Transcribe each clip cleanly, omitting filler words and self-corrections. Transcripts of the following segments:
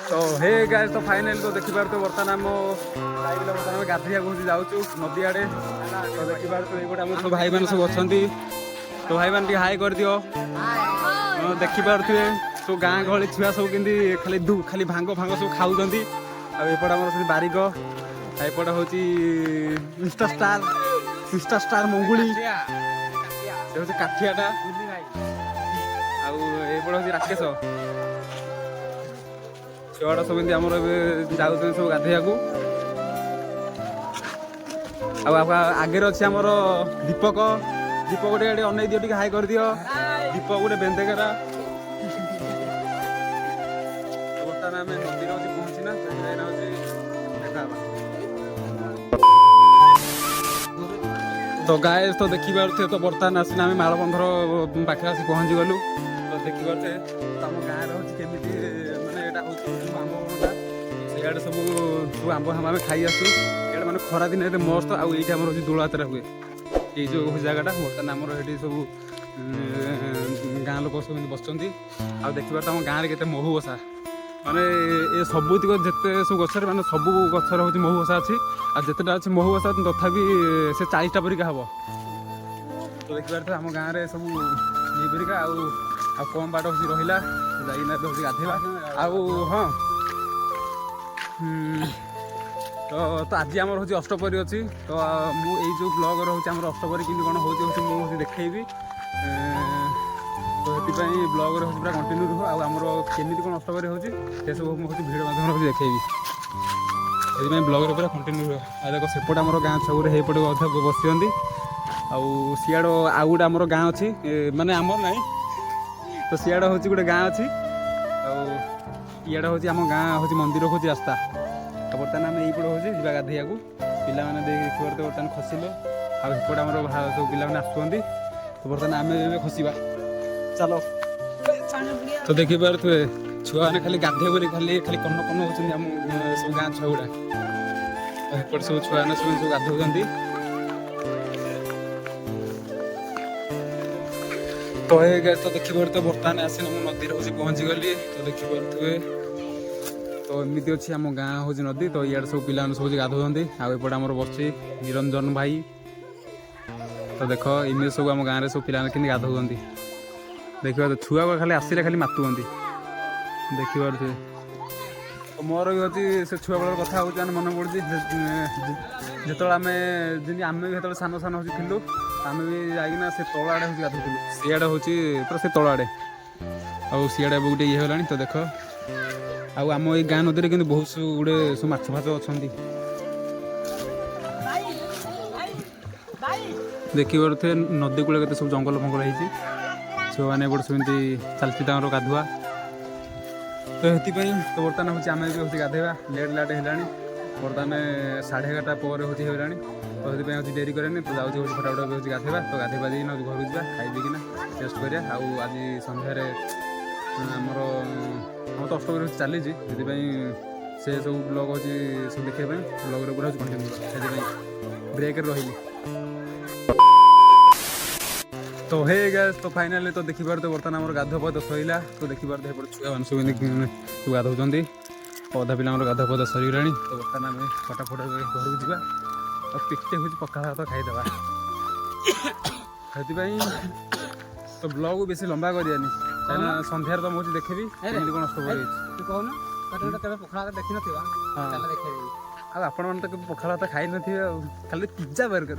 तो hey guys तो final तो देखि पार तो बर्तन हम लाइव बर्तन हम गाधिया को जाउछु नदी आड़े तो देखि पार तो एगोटा हम सब भाई मान सब अछंती तो भाई मान हाई कर दियो देखि पारथुए सब गाँ गहली छुआ सब केंदी खाली भांग फांग सब खाउछंती आ एपट हमर से बारिक एपट होची इंस्टा स्टार मंगुली से होची काठियाटा आ एपट होची राकेश छुआटा सब आम जाऊँ सब गाधोया आगे अच्छे आमर दीपक गोटे अनै दियो हाई कर दियो दीपक गोटे बेंदेकेरा बर्तमान आम नदी पहुँचना तो गाय तो देखी पारे तो बर्तमान आसना आम मालबंधर पाखे आसी पहुँची गलु तो देखी पारे आम गाँव रोमी मानने यहाँ हूँ आंब सियाड़े सब सब आंब हम आम खाई आसू इे मैंने खरा दिन मस्त आउ ये आम दोल यात्रा हुए ये जो जगटा बर्तमान आमर ये सब गाँ लोक सब बस आ देखिए आम गाँव में के महू बसा माने ये सबुतिक जिते सब गचर माने सब गचर हूँ महू बसा अच्छी आ जितेटा अच्छे महू बसा तथापि से 40टा परिका हम तो देखिए आम गाँव में सब ये परिका आ कम बाट हूँ रहा जाइना हूँ गाधेवा हाँ तो आज आमर हूँ अष्टपरी अच्छी तो मुझे जो ब्लग रोचे आम अष्टपरी कि कौन हूँ देखी तो ये ब्लग हूँ पूरा कंटिन्यू रुह आमर केमी कौन अष्टपरी हूँ से सब मुझे भिडियो माध्यम देखी ये ब्लग पूरा कंटिन्यू रुह देख सेपटे आम गाँ छुरे हेपटे अधा बसी सियाड़ आउ गोटे आम गाँ अच्छी माने आमर ना तो सियाड़ हूँ गोटे गाँ अच्छी इड़ा हूँ आम गाँ हूँ मंदिर हूँ रास्ता तो बर्तमान आम यहीपटे हूँ जा गाधोया को पिला देखिए बर्तमान खसिले आउट आम सब पिला आसुँच तो बर्तमान आम खसवा चलो तो देखी पारे छुआ मैंने खाली गाधे बोली खाली खाली कन्न कन्न होती आम सब गाँ छुआ गुड़ा एपट सब छुआ मैंने सब गाधोती तो ये तो देखिए तो बर्तमान आसना मो नदी हूँ पहुँची गली तो देखी पारे तो एमती अच्छी आम गाँ हूँ नदी तो इे सब पिला सब गाधोती आउपटे आम बस निरंजन भाई तो देख इमे सब आम गाँव में सब पिला कि गाधोती देखिए तो छुआ खाली आसिले खाली मातुंट देखी पारे तो मोर भी अच्छी से छुआ बेल कथा हूँ मन पड़ी जो आम जमी आम भी जो सान सान हूँ थिलु आम भी जाइना से तल आड़े हूँ गाधुलु सियाड़े हूँ पूरा से तल आड़े आउ सियाड़े गोटे ये होगा तो देख आम ये गाँ नदी में बहुत गुड़े सब माछ फाच अच्छा देखी पारे नदी कूल के सब जंगल फंगल होती छुआ मैंने एपटे सेमती चलती गाधुआ तो ये तो बर्तमान हूँ आम भी हूँ गाधेवा लेट लाट है बर्तमान 11:30 पर हूँ तो ये हूँ डेरी करें तो जाऊँ हूँ फटाफट हूँ गाधेवा तो गाधे पादी घर को जा खाई पीकिना टेस्ट करा आज सन्धार आमर आम तो अष्टपरी चली से सब ब्लग हूँ सब देखा ब्लग पूरा कंटिन्यू से ब्रेक रही तो हे गैस तो फाइनाली तो देखी पारे बर्तमान आम गाधुपद सैला तो देखी पारे छुआ मान सब गाधौंट अधा पिला गाधा पदा सरीगला तो बर्तमान आम फटाफट घर को जा और पेटे हूँ पखाड़ भात खाईदे तो ब्लग बेसी लंबा करानी कहीं सन्धार तो मुझे देखी कौन अष्टपरी पखाड़ देखी ना आपण मैंने तो पखाड़ भात खाई नी खाली पिज्जा बर्गर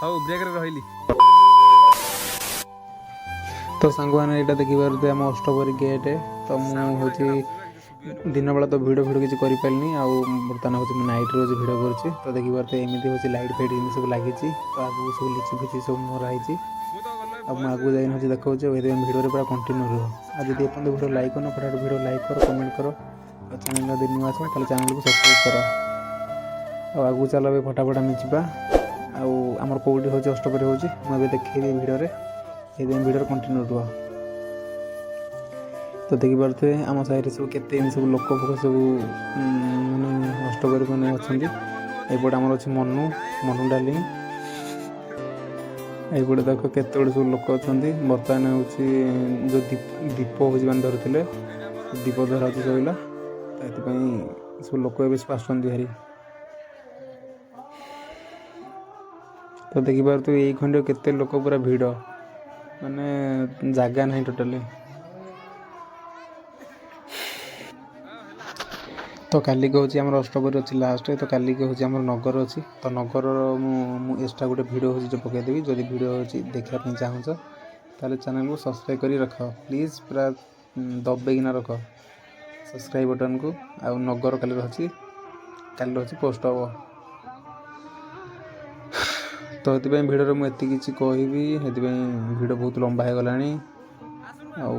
हाँ ब्रेक रही तो सांग मैंने यहाँ देखी पारे आम अष्टपरी गेट तो मुझे दिन बेला तो भिडियो किसी करें आउ बर्तमान हूँ नाइट रोज भिडियो कर तो देखी पारे एमती हूँ लाइट फाइट सब लगी तो आगे सब लिची फिची सब मराई आगे जाइन देखा भिडियो पूरा कंटिन्यू रुह आज जब आप भिडियो लाइक कर फटाफट भिडियो लाइक कर कमेंट कर चैनल जब नुआ आस चैनल को सब्सक्राइब कर आगू चल फटाफट आम जा आमर कौटी हूँ अष्टपरी हूँ मुझे देखी भिडियो ये भिडियो कंटिन्यू रुह तो देखी पारे आम साइड सब के सब लोक फोक सब मैंने अष्टपरी मैंने अच्छा एपटे आमर अच्छे मनु डार्लिंग एपटे देख केत सब लोक अच्छा बर्तमान हूँ जो दीप हूँ धरते ଦୀପ ଧରା ହେଉଛି ଶୋଇଲା ତ ଏଥିପାଇଁ ସବୁ ଲୋକ ଏବେ ସବୁ ଆସୁଛନ୍ତି ଭାରି। ତ ଦେଖିପାରୁଥିବେ ଏଇ ଖଣ୍ଡେ କେତେ ଲୋକ ପୁରା ଭିଡ଼, ମାନେ ଜାଗା ନାହିଁ ଟୋଟାଲି। ତ କାଲିକି ହେଉଛି ଆମର ଅଷ୍ଟପ୍ରହରୀ ଅଛି ଲାଷ୍ଟ, ତ କାଲିକି ହେଉଛି ଆମର ନଗର ଅଛି। ତ ନଗରର ମୁଁ ଏକ୍ସଟ୍ରା ଗୋଟେ ଭିଡ଼ିଓ ହେଉଛି ଯେ ପକାଇଦେବି। ଯଦି ଭିଡ଼ିଓ ହେଉଛି ଦେଖିବା ପାଇଁ ଚାହୁଁଛ ତାହେଲେ ଚ୍ୟାନେଲକୁ ସବସ୍କ୍ରାଇବ୍ କରି ରଖ ପ୍ଲିଜ୍, ପୁରା ଦବେଇକିନା ରଖ ସବସ୍କ୍ରାଇବ୍ ବଟନ୍କୁ। ଆଉ ନଗର କାଲି ଅଛି ପୋଷ୍ଟ ହେବ। ତ ସେଥିପାଇଁ ଭିଡ଼ିଓରେ ମୁଁ ଏତିକି କିଛି କହିବି, ସେଥିପାଇଁ ଭିଡ଼ିଓ ବହୁତ ଲମ୍ବା ହେଇଗଲାଣି। ଆଉ